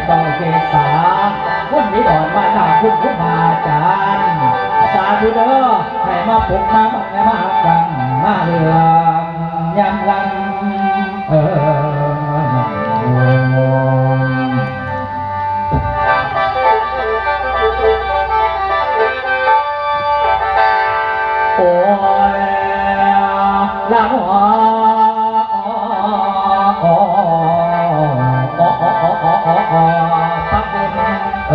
โตเกษาคุณวิดอนมาหน้าคุณผู้มาจารย์สาธุเด้อให้มาปลุกมาบังมากันมาเรืองยำลังโอ้ยละหัวพักเ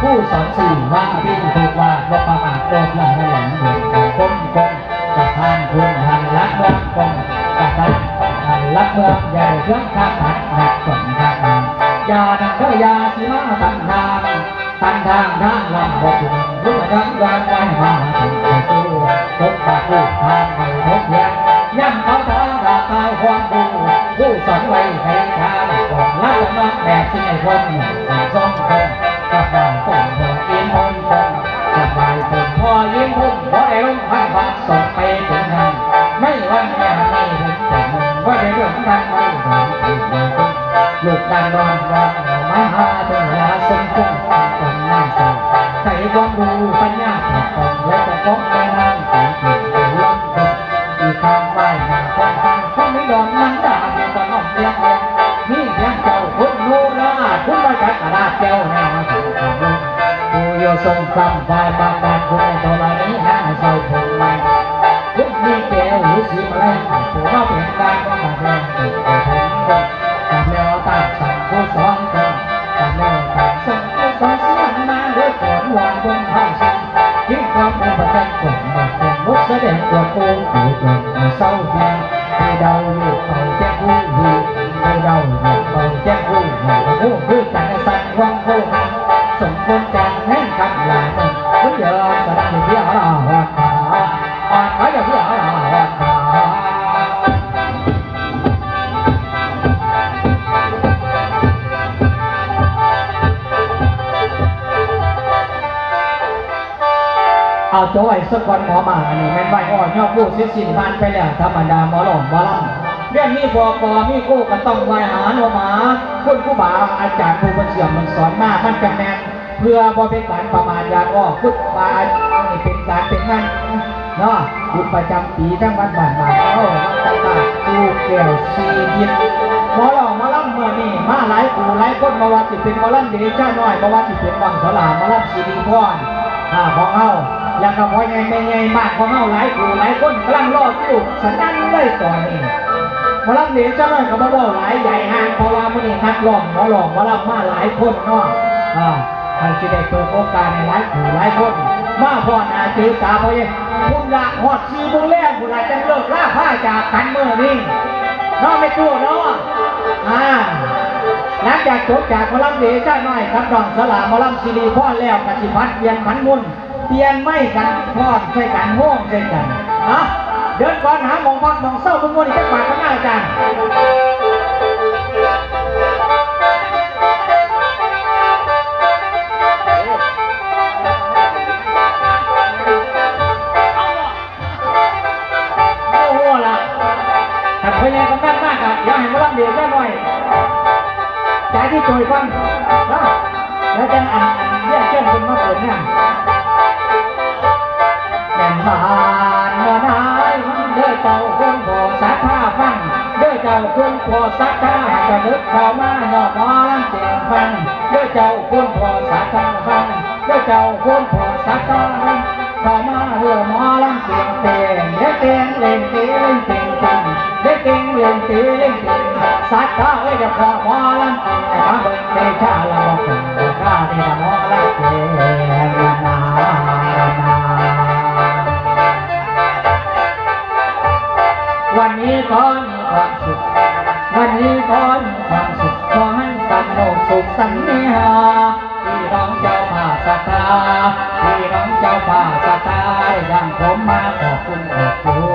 ผู้สอนสื่อว่าพี่ถูกว่าว่าประมาทโดนหลังหลังเดือดก้มก้มกับทานคุณหันลักเมืองก้มกับทานหันลักเมืองใหญ่เครื่องข้าผัดหนักสนข้ายาดังเธอยาสีมาตันทางทางลำบกรุ่งทั้งวันไว้มาถึงตัวตกปากผู้ทางไปทบแย้งย่ำเขาท้องราคาความดูผู้สอนไว้ให้ทางก่อนลักน้องแบบที่ในคนสองคนกับบ่าวคนพออินพงคนกับบ่าวคนพอยิ้มพุ่งพอไอ้ลุงพันพันส่งไปถึงนั้นไม่วันแม่ไม่ถึงแต่มึงว่าได้เรื่องทางไม่ถึงลูกดันร้อนมาหาถึงหาสมคุ้มคนหน้าสดใส่ความรู้ปัญญาถูกต้องและจะฟ้องไม่นั่งตีผิดล้มคนอีกทางบ้านหาคนทางเขาไม่ยอมมันด่าอยู่ตลอดเลี้ยงนี่เลี้ยงเจ้าคุณรู้นะคุณมาจากกระดาษเจ้าแนวผู้โยทรงคำฝ่ายบางการคุณในตัวนี้หาเศร้าผงมันคุณมีแก้วหรือสีอะไรผู้นอกเห็นการก็มาแรงติดตัวผมคนตามแนวตามสั่งผู้สอนคนตามแนวตามสั่งผู้สอนเสียงมาด้วยก่อนวางบนผ้าสิ้นทิ้งความเป็นประจันกลมบอกเป็นมุกแสดงตัวโกงผู้เกิดเศร้าเพียงให้เดาอยู่เป่าแจ้งผู้อยู่ให้เดาอยู่เป่าแจ้งผู้อยู่ผู้คือการสั่งว่างผู้หันสมควรจังแห่งคำลามันคุณเดินสดับที่อาราวัดขาอ่อนขาอย่างที่อาราวัดขาเอาโจ้ไอ้สักวันหมอมาอันนี้แม่นไหวอ่อนยอดผู้สิ้นผ่านไปแล้วธรรมดาหมอหล่อหมอลำเรื่องนี้พอกอมีกู้ก็ต้องไหวหาโนมาคุณผู้บ่าวอาจารย์ผู้บัญเสียมันสอนมากมันจะแมนเพื่อบ่เป็นการประมาทยาอ้อคุณบ่าวนี่เป็นการเป็นงานเนาะยุคประจำปีทั้งวันบ้านวัดต่างๆตู้แก้วซียินหมอหล่อหมอลำเมื่อนี่มาหลายผู้หลายคนมาว่าสิเป็นหมอลำเดชะน้อยมาว่าสิเป็นวังสลาหมอลำซีดีพรของเฮาอย่างกับพ่อใหญ่แม่ใหญ่มากของเฮาหลายผู้หลายคนกำลังรออยู่สนั่นเลยตอนนี้หมอลำเดชะน้อยก็มาบอกหลายใหญ่ห่างเพราะว่ามื้อนี้นักร้องหมอลำมาหลายคนเนาะให้สิได้เปิดโอกาสในหลายผู้หลายคนมาพอดอาจือตาพ่อใหญ่คุณละฮอด4 โมงแลงคุณละจังเลิกลาผ้าจากกันมื้อนี้เนาะไม่ตัวเนาะหลังจากจบจากหมอลำเดชะน้อยครับน้องสลาหมอลำซีรีพ่อแล้วกสิพัดเปลี่ยนผันมุนเปลี่ยนไม่กันพอดใช่กันห้องใช่กันเดินก่อนหาหมองพักหมองเศร้าทุกคนอีกแค่ปากข้างหน้าอาจารย์โอ้โหล่ะถ้าพยายามกันมากอ่ะอย่าให้หมอลำเดชะน้อยใจที่จอยฟังแล้วจะเรียกเจ้าคนมาเปิดเนี่ยแม่บ้านนอนายเด้อเจ้าคนพอสักผ้าฟังเด้อเจ้าคนพอสักผ้าจะนึกเข้ามาหยอดมอลำเสียงฟังเด้อเจ้าคนพอสักผ้าฟังเด้อเจ้าคนพอสักผ้าเข้ามาเรื่อย ตีเล่นเก่งเก่งเล่นเก่งเล่นตีเล่นเก่งสัตว์ข้าเอ้ยเดี๋ยวพอหมอลำไอ้มาเบิ่งได้ชาละบอกกันข้าที่ละหมอลำเก่งนาวันนี้ก็มีความสุขวันนี้ก็มีความสุขขอให้สนุกสุขสันนิหาพี่น้องเจ้าป่าสตาพี่น้องเจ้าป่าสตาอย่างผมมาขอบคุณขอบคุณ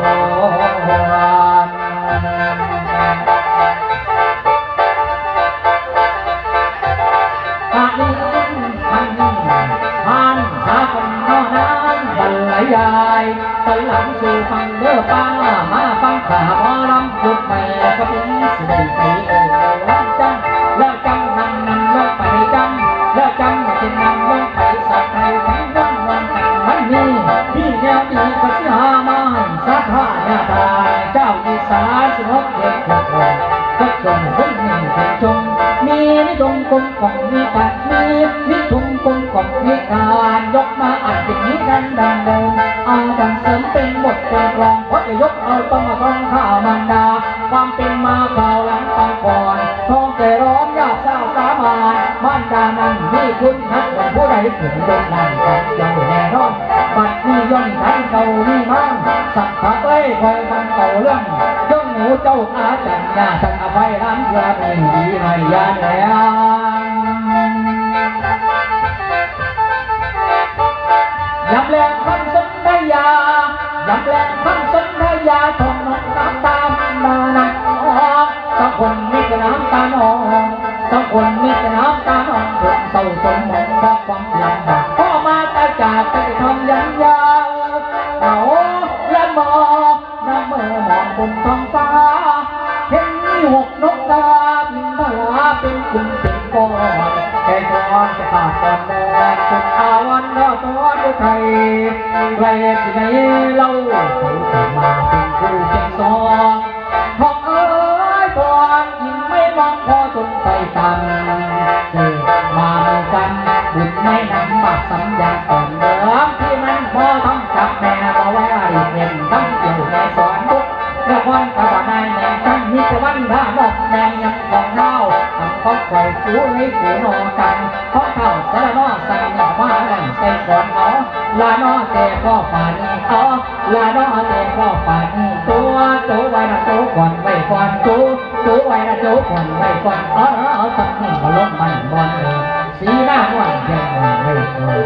ฮันหาคนนอนนั้นบรรยายตอนหลังสู่ฟังเด้อป้ามาฟังข่าวหมอลำจุดใหม่ก็เป็นสิได้ไปล้ำจังแล้วจำนำลงไปจำแล้วจำมาเป็นนำลงไปสักไทยทั้งวันกันวันนี้พี่แนวดีก็สิหามาให้สักห้าเนี่ยตายเจ้าอีสานสิฮกเด็กทุกคนทุกคนเป็นหนึ่งเป็นจงมีนิยมกลมกล่อมมีการมีนิยมกลมกล่อมมีการยกมาอ่านอย่างนี้กันดังเดิมเอาดังเสริมเป็นบทเป็นกลองเพราะจะยกเอาต้องมาต้องข้ามันดาความเป็นมาข่าวหลังไปก่อนท้องแต่ร้อนยากเศร้าสามานมันดานั้นนี่คุณนักวันผู้ใดถึงโดนนั่งกับเจ้าแน่นอนบัดนี้ย่นทันเก่านี่มั่งสักพักเอ้ยคอยมันเก่าเรื่องหนูเจ้าอาจันยาจันอภัยร้านเพื่อเป็นดีหน่อยยาแล้วยำแรงคำสนทยายำแรงคำสนทยาทองน้องน้ำตามานักสักคนมีแต่น้ำตาหนองสักคนมีแต่น้ำตาหนองคนเศร้าจนมองเพราะความลำบากพ่อมาตาจากไปทำยันยาเอาและมองน้ำเมื่อมองบนท้องฟ้าเห็นมีหกนกกาบินมาลาเป็นกลุ่มเป็นก้อนแต่ก่อนจะขาดก่อนแดงสุดอาวันรอดตัวด้วยไทยไรที่ไหนเล่าเขาจะมาเป็นคู่เชียงซองทองเอ้ยก่อนยิ่งไม่มองพอจนไปตันเกิดมาไม่กันบุญไม่นำบาปสัญญาก่อนเดิมที่มันพอต้องจับแม่มาไว้เห็นตั้งเกี่ยวแม่สอนทุกละครกระบานายแม่ตั้งมิตรวันท่าดอกแดงยังของเน่าทำเขาคอยฟูให้ฟูนอกันเพราะเท่าสารนอสั่งหน้ามาหลังใส่ก่อนเขาลานอแต่ก็ป่านี้เขาลานอแต่ก็ป่านี้ตัวไว้นะตัวก่อนไว้ก่อนตัวไว้นะตัวก่อนไว้ก่อนสักนี่ก็ล้มมันบอลเลยสีหน้าหวานยังไว้ก่อน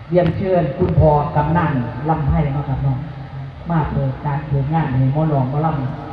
เรียนเชิญคุณพ่อกำนันลำให้นะครับน้องมาเปิดการเปิดงานในหมอหลวงหมอลำ